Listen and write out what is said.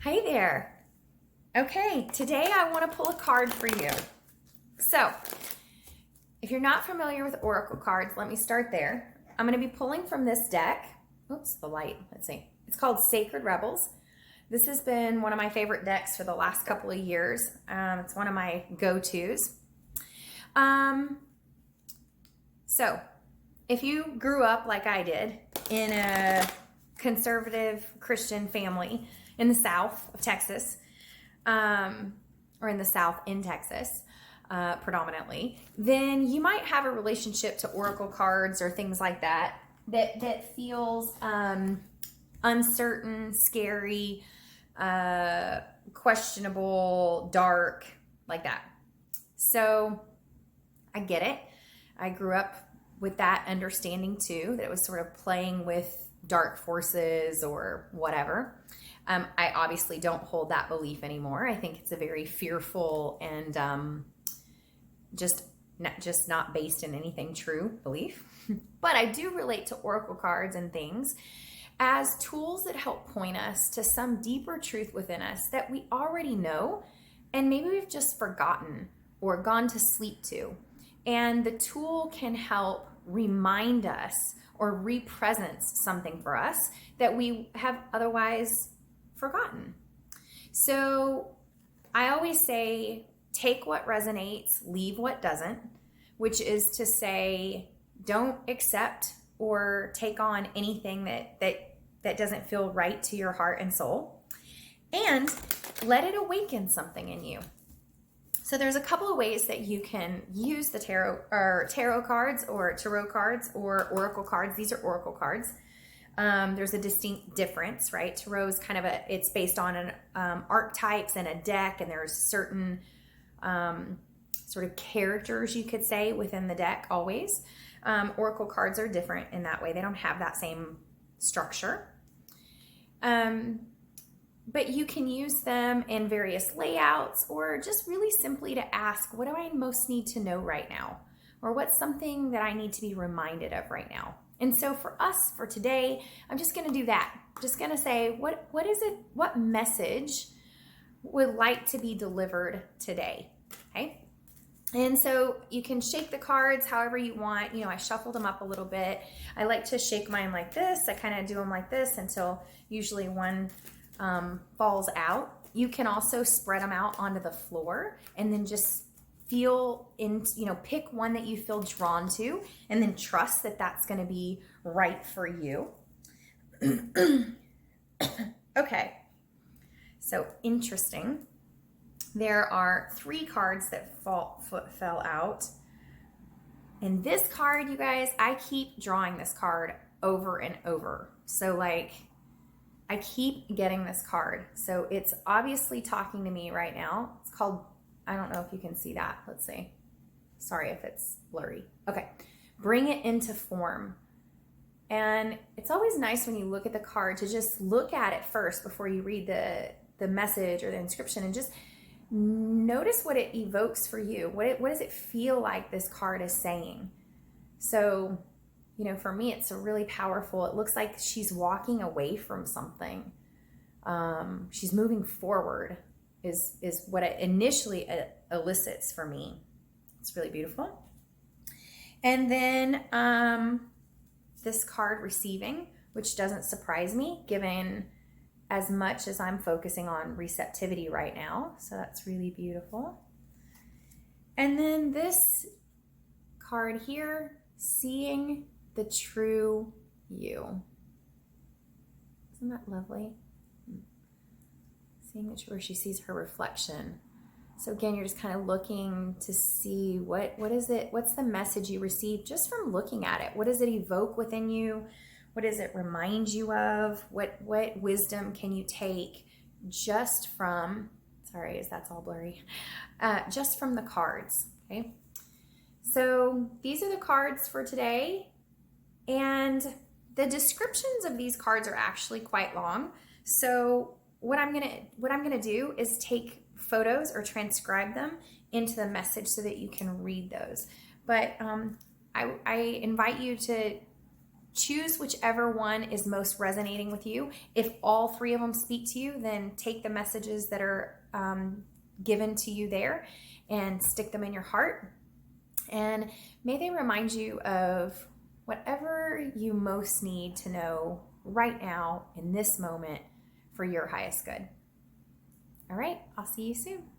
Hi there. Okay, today I want to pull a card for you. So, if you're not familiar with oracle cards, let me start there. I'm going to be pulling from this deck. Oops, the light. Let's see. It's called Sacred Rebels. This has been one of my favorite decks for the last couple of years. It's one of my go-tos. So, if you grew up like I did in a conservative Christian family in the South of Texas, or in the South in Texas, predominantly, then you might have a relationship to oracle cards or things like that feels uncertain, scary, questionable, dark, like that. So I get it. I grew up with that understanding too, that it was sort of playing with dark forces or whatever. I obviously don't hold that belief anymore. I think it's a very fearful and just not based in anything true belief. But I do relate to oracle cards and things as tools that help point us to some deeper truth within us that we already know and maybe we've just forgotten or gone to sleep to. And the tool can help remind us or re-presence something for us that we have otherwise forgotten. So I always say, take what resonates, leave what doesn't, which is to say, don't accept or take on anything that doesn't feel right to your heart and soul, and let it awaken something in you. So there's a couple of ways that you can use the tarot cards or tarot cards or oracle cards. These are oracle cards. There's a distinct difference, right? Tarot is kind of it's based on an archetypes and a deck, and there's certain sort of characters, you could say, within the deck always. Oracle cards are different in that way. They don't have that same structure. But you can use them in various layouts or just really simply to ask, what do I most need to know right now? Or what's something that I need to be reminded of right now? And so for us, for today, I'm just going to do that. Just going to say, what is it? What message would like to be delivered today? Okay. And so you can shake the cards however you want. You know, I shuffled them up a little bit. I like to shake mine like this. I kind of do them like this until usually one falls out. You can also spread them out onto the floor and then just feel in, pick one that you feel drawn to and then trust that that's going to be right for you. Okay. So interesting. There are 3 cards that fell out. And this card, you guys, I keep drawing this card over and over. So I keep getting this card. So it's obviously talking to me right now. It's called, I don't know if you can see that. Let's see. Sorry if it's blurry. Okay. Bring it into form. And it's always nice when you look at the card to just look at it first before you read the message or the inscription and just notice what it evokes for you. What does it feel like this card is saying? So, for me, it's a really powerful, it looks like she's walking away from something. She's moving forward is what it initially elicits for me. It's really beautiful. And then this card, receiving, which doesn't surprise me given as much as I'm focusing on receptivity right now. So that's really beautiful. And then this card here, seeing the true you. Isn't that lovely? Seeing the true, where she sees her reflection. So again, you're just kind of looking to see what is it, what's the message you receive just from looking at it? What does it evoke within you? What does it remind you of? What wisdom can you take just from, sorry, that's all blurry, just from the cards, okay? So these are the cards for today. And the descriptions of these cards are actually quite long. So what I'm gonna do is take photos or transcribe them into the message so that you can read those. But I invite you to choose whichever one is most resonating with you. If all three of them speak to you, then take the messages that are given to you there and stick them in your heart. And may they remind you of whatever you most need to know right now in this moment for your highest good. All right, I'll see you soon.